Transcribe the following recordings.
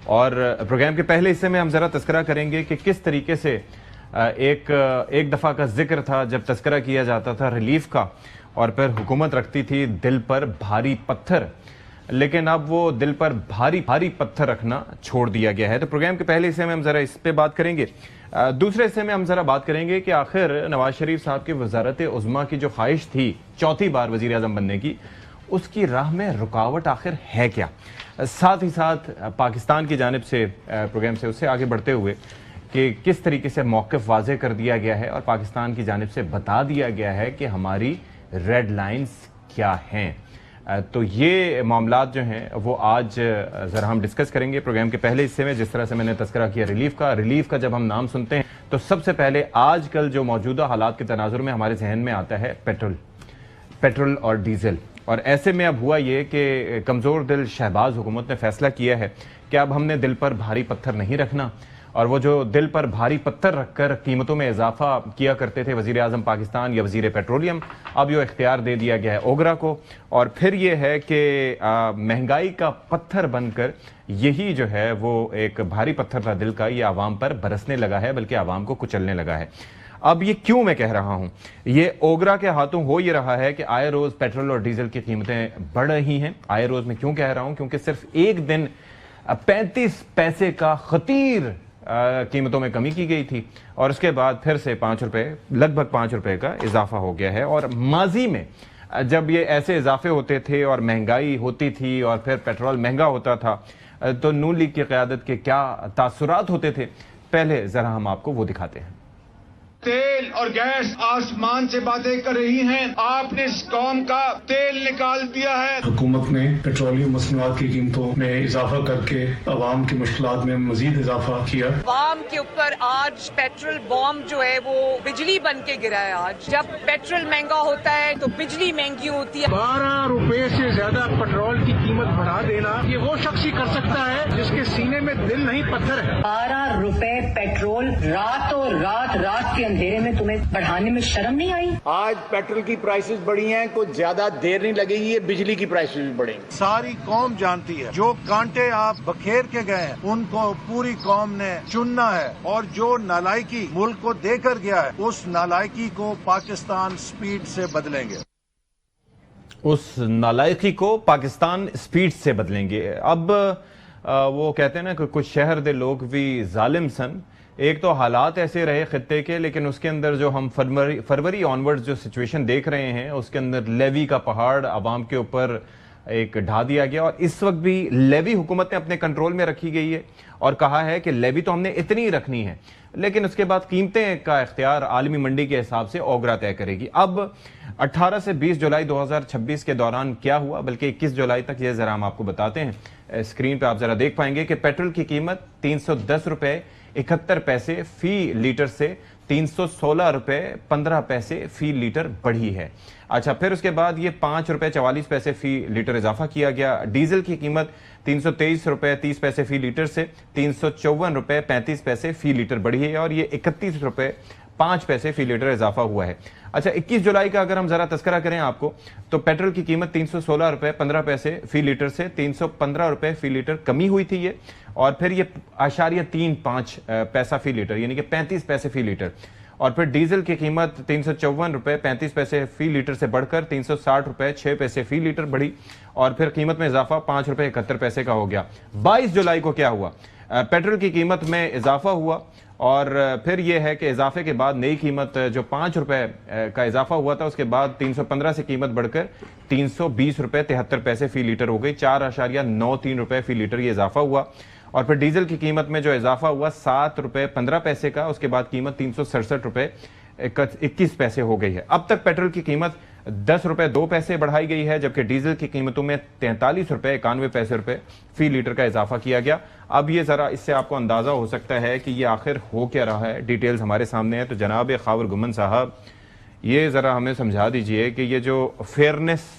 اور پروگرام کے پہلے حصے میں ہم ذرا تذکرہ کریں گے کہ کس طریقے سے ایک دفعہ کا ذکر تھا جب تذکرہ کیا جاتا تھا ریلیف کا، اور پھر حکومت رکھتی تھی دل پر بھاری پتھر، لیکن اب وہ دل پر بھاری پتھر رکھنا چھوڑ دیا گیا ہے۔ تو پروگرام کے پہلے حصے میں ہم ذرا اس پہ بات کریں گے۔ دوسرے حصے میں ہم ذرا بات کریں گے کہ آخر نواز شریف صاحب کی وزارت عظمیٰ کی جو خواہش تھی چوتھی بار وزیر اعظم بننے کی، اس کی راہ میں رکاوٹ آخر ہے کیا؟ ساتھ ہی ساتھ پاکستان کی جانب سے پروگرام سے اس سے آگے بڑھتے ہوئے کہ کس طریقے سے موقف واضح کر دیا گیا ہے اور پاکستان کی جانب سے بتا دیا گیا ہے کہ ہماری ریڈ لائنز کیا ہیں۔ تو یہ معاملات جو ہیں وہ آج ذرا ہم ڈسکس کریں گے پروگرام کے پہلے حصے میں۔ جس طرح سے میں نے تذکرہ کیا ریلیف کا جب ہم نام سنتے ہیں تو سب سے پہلے آج کل جو موجودہ حالات کے تناظر میں ہمارے ذہن میں آتا ہے پیٹرول اور ڈیزل۔ اور ایسے میں اب ہوا یہ کہ کمزور دل شہباز حکومت نے فیصلہ کیا ہے کہ اب ہم نے دل پر بھاری پتھر نہیں رکھنا، اور وہ جو دل پر بھاری پتھر رکھ کر قیمتوں میں اضافہ کیا کرتے تھے وزیر اعظم پاکستان یا وزیر پیٹرولیم، اب یہ اختیار دے دیا گیا ہے اوگرا کو۔ اور پھر یہ ہے کہ مہنگائی کا پتھر بن کر یہی جو ہے وہ ایک بھاری پتھر تھا دل کا، یہ عوام پر برسنے لگا ہے، بلکہ عوام کو کچلنے لگا ہے۔ اب یہ کیوں میں کہہ رہا ہوں؟ یہ اوگرا کے ہاتھوں ہو یہ رہا ہے کہ آئے روز پیٹرول اور ڈیزل کی قیمتیں بڑھ رہی ہیں۔ آئے روز میں کیوں کہہ رہا ہوں؟ کیونکہ صرف ایک دن 35 پیسے کا خطیر قیمتوں میں کمی کی گئی تھی، اور اس کے بعد پھر سے لگ بھگ 5 روپے کا اضافہ ہو گیا ہے۔ اور ماضی میں جب یہ ایسے اضافے ہوتے تھے اور مہنگائی ہوتی تھی اور پھر پیٹرول مہنگا ہوتا تھا تو نون لیگ کی قیادت کے کیا تاثرات ہوتے تھے، پہلے ذرا ہم آپ کو وہ دکھاتے ہیں۔ تیل اور گیس آسمان سے باتیں کر رہی ہیں، آپ نے اس قوم کا تیل نکال دیا ہے۔ حکومت نے پیٹرولیم مصنوعات کی قیمتوں میں اضافہ کر کے عوام کی مشکلات میں مزید اضافہ کیا۔ عوام کے اوپر آج پیٹرول بام جو ہے وہ بجلی بن کے گرا ہے۔ آج جب پیٹرول مہنگا ہوتا ہے تو بجلی مہنگی ہوتی ہے۔ 12 روپے سے زیادہ پیٹرول کی قیمت بڑھا دینا یہ وہ شخص ہی کر سکتا ہے جس کے سینے میں دل نہیں پتھر ہے۔ 12 روپے پیٹرول رات کے اندھیرے میں تمہیں بڑھانے میں شرم نہیں آئی؟ آج پیٹرول کی پرائسز بڑھی ہیں، کوئی زیادہ دیر نہیں لگے گی، یہ بجلی کی پرائسز بھی بڑھیں گی۔ ساری قوم جانتی ہے جو کانٹے آپ بکھیر کے گئے ہیں ان کو پوری قوم نے چننا ہے، اور جو نالائکی ملک کو دے کر گیا ہے اس نالائکی کو پاکستان سپیڈ سے بدلیں گے۔ اس نالائکی کو پاکستان سپیڈ سے بدلیں گے۔ اب وہ کہتے ہیں نا کہ کچھ شہر دے لوگ بھی ظالم سن۔ ایک تو حالات ایسے رہے خطے کے، لیکن اس کے اندر جو ہم فروری آنورڈ جو سچویشن دیکھ رہے ہیں اس کے اندر لیوی کا پہاڑ عوام کے اوپر ایک ڈھا دیا گیا، اور اس وقت بھی لیوی حکومت نے اپنے کنٹرول میں رکھی گئی ہے اور کہا ہے کہ لیوی تو ہم نے اتنی رکھنی ہے، لیکن اس کے بعد قیمتیں کا اختیار عالمی منڈی کے حساب سے اوگرا طے کرے گی۔ اب 18 سے 20 جولائی 2026 کے دوران کیا ہوا، بلکہ 21 جولائی تک یہ ذرا ہم آپ کو بتاتے ہیں۔ اسکرین پہ آپ ذرا دیکھ پائیں گے کہ پیٹرول کی قیمت 310 روپے 71 پیسے فی لیٹر سے 316 روپے 15 پیسے فی لیٹر بڑھی ہے۔ اچھا، پھر اس کے بعد یہ 5 روپے 44 پیسے فی لیٹر اضافہ کیا گیا۔ ڈیزل کی قیمت 323 روپے 30 پیسے فی لیٹر سے 354 روپے 35 پیسے فی لیٹر بڑھی ہے، اور یہ 31 روپے 5 پیسے فی لیٹر اضافہ ہوا ہے۔ اچھا، 21 جولائی کا اگر ہم ذرا تذکرہ کریں آپ کو تو پیٹرول کی قیمت 316 روپے 15 پیسے فی لیٹر سے 315 روپے فی لیٹر کمی ہوئی تھی یہ، اور پھر یہ 0.35 پیسہ فی لیٹر یعنی کہ 35 پیسے فی لیٹر۔ اور پھر ڈیزل کی قیمت 354 روپے 35 پیسے فی لیٹر سے بڑھ کر 360 روپے 6 پیسے فی لیٹر بڑھی، اور پھر قیمت میں اضافہ 5 روپے 71 پیسے کا ہو گیا۔ 22 جولائی کو کیا ہوا؟ پیٹرول کی قیمت میں اضافہ ہوا، اور پھر یہ ہے کہ اضافے کے بعد نئی قیمت جو 5 روپے کا اضافہ ہوا تھا اس کے بعد 315 سے قیمت بڑھ کر 320 روپے 73 پیسے فی لیٹر ہو گئی، 4.93 روپے فی لیٹر یہ اضافہ ہوا۔ اور پھر ڈیزل کی قیمت میں جو اضافہ ہوا 7 روپے 15 پیسے کا، اس کے بعد قیمت 367 روپے 21 پیسے ہو گئی ہے۔ اب تک پیٹرول کی قیمت 10 روپے 2 پیسے بڑھائی گئی ہے، جبکہ ڈیزل کی قیمتوں میں 43 روپے 91 پیسے فی لیٹر کا اضافہ کیا گیا۔ اب یہ ذرا اس سے آپ کو اندازہ ہو سکتا ہے کہ یہ آخر ہو کیا رہا ہے۔ ڈیٹیلز ہمارے سامنے ہیں، تو جناب خاور گمن صاحب یہ ذرا ہمیں سمجھا دیجئے کہ یہ جو فیئرنس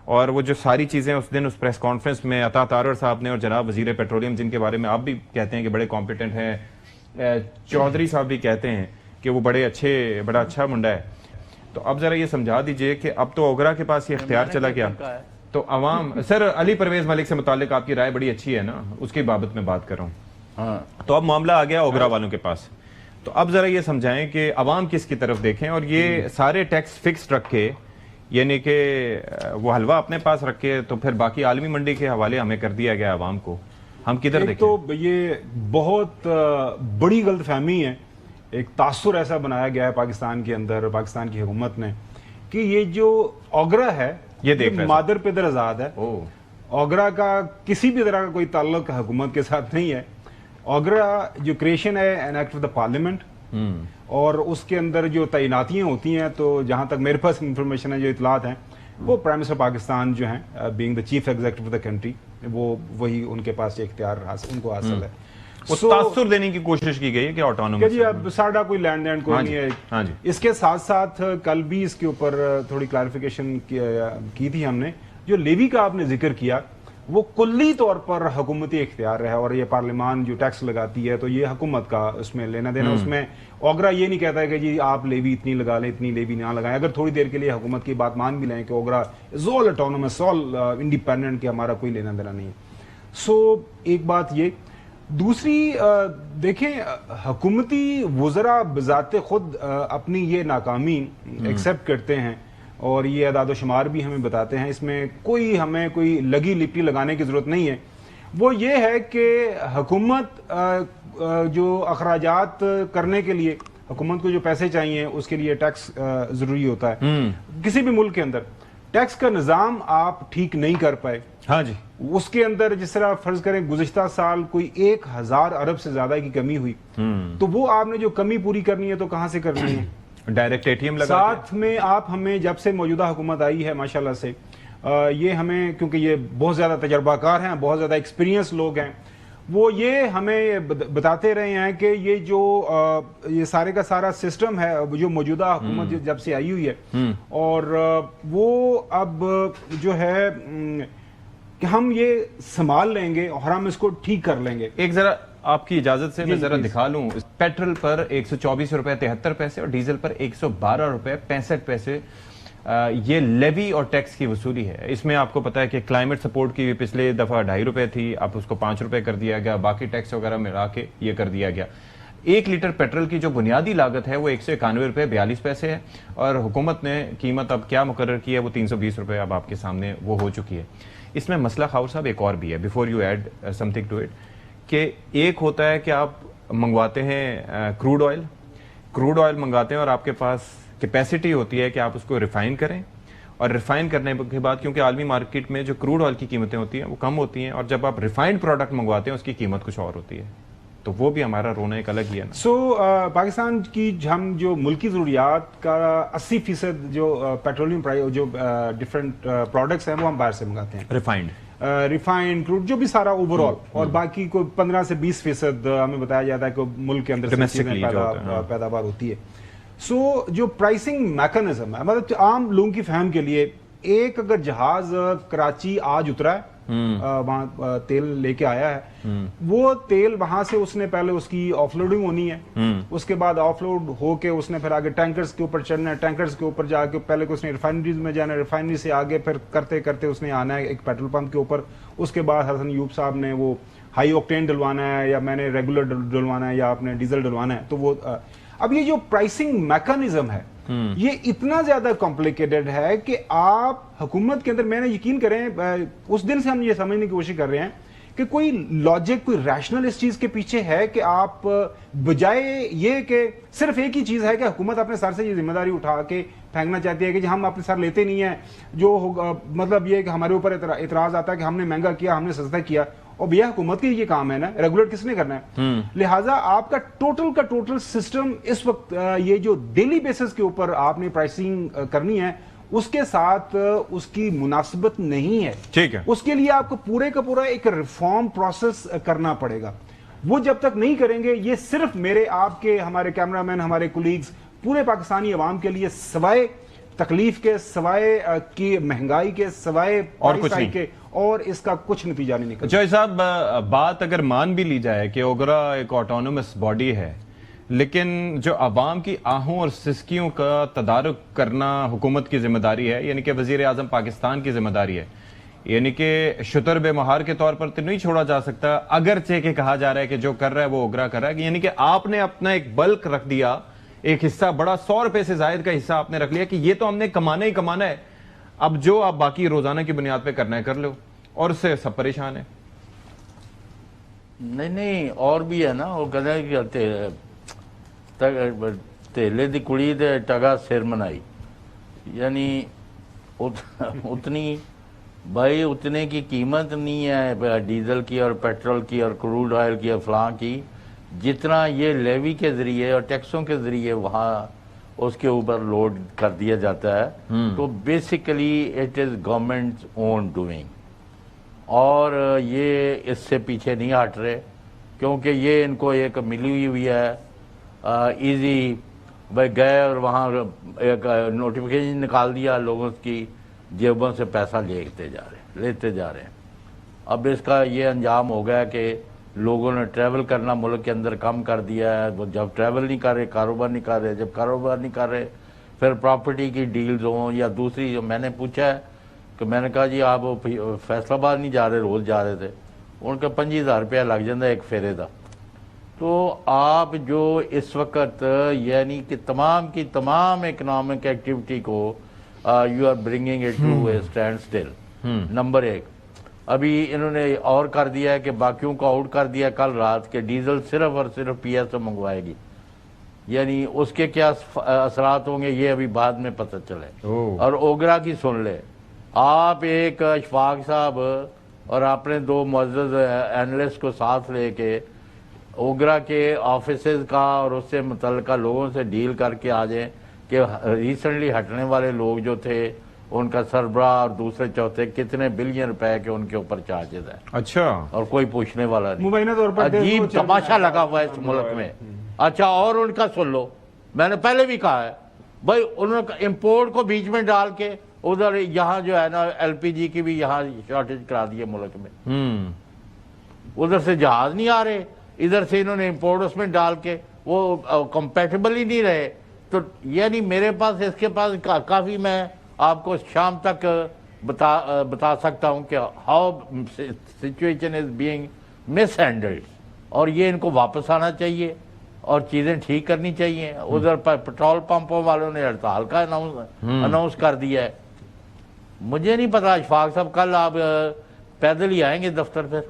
اور وہ جو ساری چیزیں اس دن اس پریس کانفرنس میں عطا تارڑ صاحب نے اور جناب وزیر پیٹرولیم جن کے بارے میں آپ بھی کہتے ہیں کہ بڑے کمپیٹنٹ ہیں، چودھری صاحب بھی کہتے ہیں کہ وہ بڑا اچھا منڈا ہے، تو اب ذرا یہ سمجھا دیجئے کہ اب تو اوگرا کے پاس یہ اختیار چلا گیا، تو عوام سر علی پرویز ملک سے متعلق آپ کی رائے بڑی اچھی ہے نا, اس کی بابت میں بات کر رہا ہوں. تو اب معاملہ آ گیا اوگرا والوں کے پاس, تو اب ذرا یہ سمجھائیں کہ عوام کس کی طرف دیکھیں, اور یہ سارے ٹیکس فکس رکھ کے, یعنی کہ وہ حلوہ اپنے پاس رکھ کے, تو پھر باقی عالمی منڈی کے حوالے ہمیں کر دیا گیا عوام کو, ہم کدھر دیکھیں؟ تو یہ بہت بڑی غلط فہمی ہے, ایک تاثر ایسا بنایا گیا ہے پاکستان کے اندر, پاکستان کی حکومت نے, کہ یہ جو اوگرا ہے یہ مادر پدر آزاد ہے. اوگرا کا کسی بھی طرح کا کوئی تعلق حکومت کے ساتھ نہیں ہے. اوگرا جو کریشن ہے an act of the parliament, اور اس کے اندر جو تعیناتیاں ہوتی ہیں, تو جہاں تک میرے پاس انفارمیشن ہے, جو اطلاعات ہیں, وہ پرائم منسٹر پاکستان جو ہیں being the chief executive of the country, وہی ان کے پاس اختیار ان کو حاصل ہے. تاثر دینے کی کوشش کی گئی ہے کہ آٹونومس, جی اب ساڈا کوئی لینڈ دین کوئی نہیں ہے. اس کے ساتھ ساتھ کل بھی اس کے اوپر تھوڑی کلیریفیکیشن کی تھی ہم نے. جو لیوی کا آپ نے ذکر کیا, وہ کلی طور پر حکومتی اختیار ہے, اور یہ پارلیمان جو ٹیکس لگاتی ہے تو یہ حکومت کا اس میں لینا دینا. اس میں اوگرا یہ نہیں کہتا ہے کہ جی آپ لیوی اتنی لگا لیں, اتنی لیوی نہ لگائیں. اگر تھوڑی دیر کے لیے حکومت کی بات مان بھی لیں کہ اوگرا از آل آٹونومس, آل انڈیپینڈنٹ, کہ ہمارا کوئی لینا دینا نہیں ہے. سو ایک بات یہ. دوسری دیکھیں, حکومتی وزراء بذات خود اپنی یہ ناکامی ایکسیپٹ کرتے ہیں, اور یہ اعداد و شمار بھی ہمیں بتاتے ہیں. اس میں ہمیں کوئی لگی لپٹی لگانے کی ضرورت نہیں ہے. وہ یہ ہے کہ حکومت جو اخراجات کرنے کے لیے, حکومت کو جو پیسے چاہیے اس کے لیے ٹیکس ضروری ہوتا ہے. کسی بھی ملک کے اندر ٹیکس کا نظام آپ ٹھیک نہیں کر پائے, ہاں جی, اس کے اندر جس طرح فرض کریں گزشتہ سال کوئی 1000 ارب سے زیادہ کی کمی ہوئی, تو وہ آپ نے جو کمی پوری کرنی ہے تو کہاں سے کرنی ہے؟ ڈائریکٹ اے ٹی ایم لگا. ساتھ میں آپ ہمیں, جب سے موجودہ حکومت آئی ہے ماشاءاللہ سے, یہ ہمیں, کیونکہ یہ بہت زیادہ تجربہ کار ہیں, بہت زیادہ ایکسپیرینس لوگ ہیں, وہ یہ ہمیں بتاتے رہے ہیں کہ یہ سارے کا سارا سسٹم ہے جو موجودہ حکومت جب سے آئی ہوئی ہے, اور وہ اب جو ہے کہ ہم یہ سنبھال لیں گے اور ہم اس کو ٹھیک کر لیں گے. ایک ذرا آپ کی اجازت سے میں ذرا دکھا لوں. پیٹرول پر 124 روپے 73 پیسے اور ڈیزل پر 112 روپے 65 پیسے یہ لیوی اور ٹیکس کی وصولی ہے. اس میں آپ کو پتا ہے کہ کلائمیٹ سپورٹ کی پچھلے دفعہ 2.5 روپے تھی, اب اس کو 5 روپے کر دیا گیا, باقی ٹیکس وغیرہ ملا کے یہ کر دیا گیا. 1 لیٹر پیٹرول کی جو بنیادی لاگت ہے وہ 191 روپے 42 پیسے ہے, اور حکومت نے قیمت اب کیا مقرر کی ہے وہ 320 روپے اب آپ کے سامنے وہ ہو چکی ہے. اس میں مسئلہ خاور صاحب ایک اور بھی ہے, before you add something to it, کہ ایک ہوتا ہے کہ آپ منگواتے ہیں کروڈ آئل منگواتے ہیں, اور آپ کے پاس کیپیسٹی ہوتی ہے کہ آپ اس کو ریفائن کریں, اور ریفائن کرنے کے بعد کیونکہ عالمی مارکیٹ میں جو کروڈ آئل کی قیمتیں ہوتی ہیں وہ کم ہوتی ہیں, اور جب آپ ریفائنڈ پروڈکٹ منگواتے ہیں اس کی قیمت کچھ اور ہوتی ہے, تو وہ بھی ہمارا رونا ایک الگ ہی ہے نا. سو پاکستان کی ہم جو ملکی ضروریات کا 80% جو پیٹرولیم جو ڈفرینٹ پروڈکٹس ہیں وہ ہم باہر سے منگاتے ہیں, ریفائنڈ کروڈ جو بھی سارا اوور آل, اور باقی کو 15 سے 20% ہمیں بتایا جاتا ہے کہ ملک کے اندر پیداوار ہوتی ہے. سو جو پرائسنگ میکانزم ہے, مطلب عام لوگوں کی فہم کے لیے, ایک اگر جہاز کراچی آج اترا ہے, وہاں تیل لے کے آیا ہے, وہ تیل وہاں سے اس نے پہلے اس کی آف لوڈنگ ہونی ہے, اس کے بعد آف لوڈ ہو کے اس نے پھر آگے ٹینکرز کے اوپر چڑھنا ہے, ٹینکرز کے اوپر جا کے پہلے اس نے ریفائنریز میں جانا ہے, ریفائنری سے آگے پھر کرتے کرتے اس نے آنا ہے ایک پیٹرول پمپ کے اوپر, اس کے بعد حسن ایوب صاحب نے وہ ہائی اوکٹین ڈلوانا ہے, یا میں نے ریگولر ڈلوانا ہے, یا آپ نے ڈیزل ڈلوانا ہے. تو وہ اب یہ جو پرائسنگ میکانزم ہے یہ اتنا زیادہ کمپلیکیٹڈ ہے کہ آپ حکومت کے اندر, میں نے یقین کریں اس دن سے ہم یہ سمجھنے کی کوشش کر رہے ہیں کہ کوئی لاجک, کوئی ریشنل اس چیز کے پیچھے ہے کہ آپ بجائے یہ کہ صرف ایک ہی چیز ہے کہ حکومت اپنے سر سے یہ ذمہ داری اٹھا کے پھینکنا چاہتی ہے کہ ہم اپنے سر لیتے نہیں ہیں, جو مطلب یہ کہ ہمارے اوپر اعتراض آتا ہے کہ ہم نے مہنگا کیا, ہم نے سستا کیا, اور یہ حکومت کے یہ کام ہے نا, ریگولیٹ کس نے کرنا ہے. لہٰذا آپ کا ٹوٹل سسٹم اس وقت یہ جو ڈیلی بیسس کے اوپر آپ نے پرائسنگ کرنی ہے اس کے ساتھ اس کی مناسبت نہیں ہے. ٹھیک ہے, اس کے لیے آپ کو پورے کا پورا ایک ریفارم پروسیس کرنا پڑے گا. وہ جب تک نہیں کریں گے, یہ صرف میرے, آپ کے, ہمارے کیمرہ مین, ہمارے کولیگز, پورے پاکستانی عوام کے لیے سوائے تکلیف کے, سوائے کی مہنگائی کے, سوائے اور کچھ نہیں کے, اور اس کا کچھ نتیجہ نہیں نکلتا. جوئی صاحب, بات اگر مان بھی لی جائے کہ اوگرا ایک آٹونومس باڈی ہے, لیکن جو عوام کی آہوں اور سسکیوں کا تدارک کرنا حکومت کی ذمہ داری ہے, یعنی کہ وزیر اعظم پاکستان کی ذمہ داری ہے یعنی کہ شتر بے مہار کے طور پر تو نہیں چھوڑا جا سکتا، اگرچہ کہ کہا جا رہا ہے کہ جو کر رہا ہے وہ اوگرا کر رہا ہے، یعنی کہ آپ نے اپنا ایک بلک رکھ دیا، ایک حصہ بڑا 100 روپے سے زائد کا حصہ آپ نے رکھ لیا کہ یہ تو ہم نے کمانا ہی کمانا ہے، اب جو آپ باقی روزانہ کی بنیاد پہ کرنا ہے کر لو، اور اس سے سب پریشان ہیں۔ نہیں اور بھی ہے نا، وہ کہتے ہیں کہ تیلے دی کڑی دے ٹگا سر منائی، یعنی اتنی بھائی اتنے کی قیمت نہیں ہے ڈیزل کی اور پیٹرول کی اور کروڈ آئل کی اور فلاں کی، جتنا یہ لیوی کے ذریعے اور ٹیکسوں کے ذریعے وہاں اس کے اوپر لوڈ کر دیا جاتا ہے۔ تو basically it is government own doing, اور یہ اس سے پیچھے نہیں ہٹ رہے، کیونکہ یہ ان کو ایک ملی ہوئی ہے ایزی، بھائی گئے اور وہاں ایک نوٹیفیکیشن نکال دیا، لوگوں کی جیبوں سے پیسہ لیتے جا رہے ہیں۔ اب اس کا یہ انجام ہو گیا کہ لوگوں نے ٹریول کرنا ملک کے اندر کم کر دیا ہے، وہ جب ٹریول نہیں کر رہے کاروبار نہیں کر رہے، جب کاروبار نہیں کر رہے پھر پراپرٹی کی ڈیلز ہوں یا دوسری، جو میں نے پوچھا ہے کہ میں نے کہا جی آپ فیصل آباد نہیں جا رہے، روز جا رہے تھے، ان کا 25,000 روپیہ لگ جاتا ہے ایک فیرے کا۔ تو آپ جو اس وقت یعنی کہ تمام کی تمام اکنامک ایکٹیویٹی کو you are bringing it to a standstill, number 1۔ ابھی انہوں نے اور کر دیا ہے کہ باقیوں کو آؤٹ کر دیا کل رات کہ ڈیزل صرف اور صرف پی ایس سے منگوائے گی، یعنی اس کے کیا اثرات ہوں گے یہ ابھی بعد میں پتہ چلے۔ اور اوگرا کی سن لے آپ، ایک اشفاق صاحب اور اپنے 2 معزز اینالسٹ کو ساتھ لے کے اوگرا کے آفیسز کا اور اس سے متعلقہ لوگوں سے ڈیل کر کے آ جائیں کہ ریسنٹلی ہٹنے والے لوگ جو تھے ان کا سربراہ اور دوسرے چوتھے کتنے بلین روپے کے ان کے اوپر چارجز ہیں، اچھا، اور کوئی پوچھنے والا نہیں۔ مبینہ طور پر عجیب تماشا لگا ہوا ہے اس ملک میں۔ اچھا، اور ان کا سن لو، میں نے پہلے بھی کہا ہے بھائی انہوں نے امپورٹ کو بیچ میں ڈال کے ادھر یہاں جو ہے نا ایل پی جی کی بھی یہاں شارٹیج کرا دی ہے ملک میں، ادھر سے جہاز نہیں آ رہے، ادھر سے انہوں نے امپورٹ اس میں ڈال کے وہ کمپیٹیبل ہی نہیں رہے۔ تو یعنی میرے پاس اس کے پاس کافی، میں آپ کو شام تک بتا سکتا ہوں کہ how situation is being miss handled, اور یہ ان کو واپس آنا چاہیے اور چیزیں ٹھیک کرنی چاہیے۔ ادھر پیٹرول پمپوں والوں نے ہڑتال کا اناؤنس کر دیا ہے۔ مجھے نہیں پتا اشفاق صاحب کل آپ پیدل ہی آئیں گے دفتر پھر؟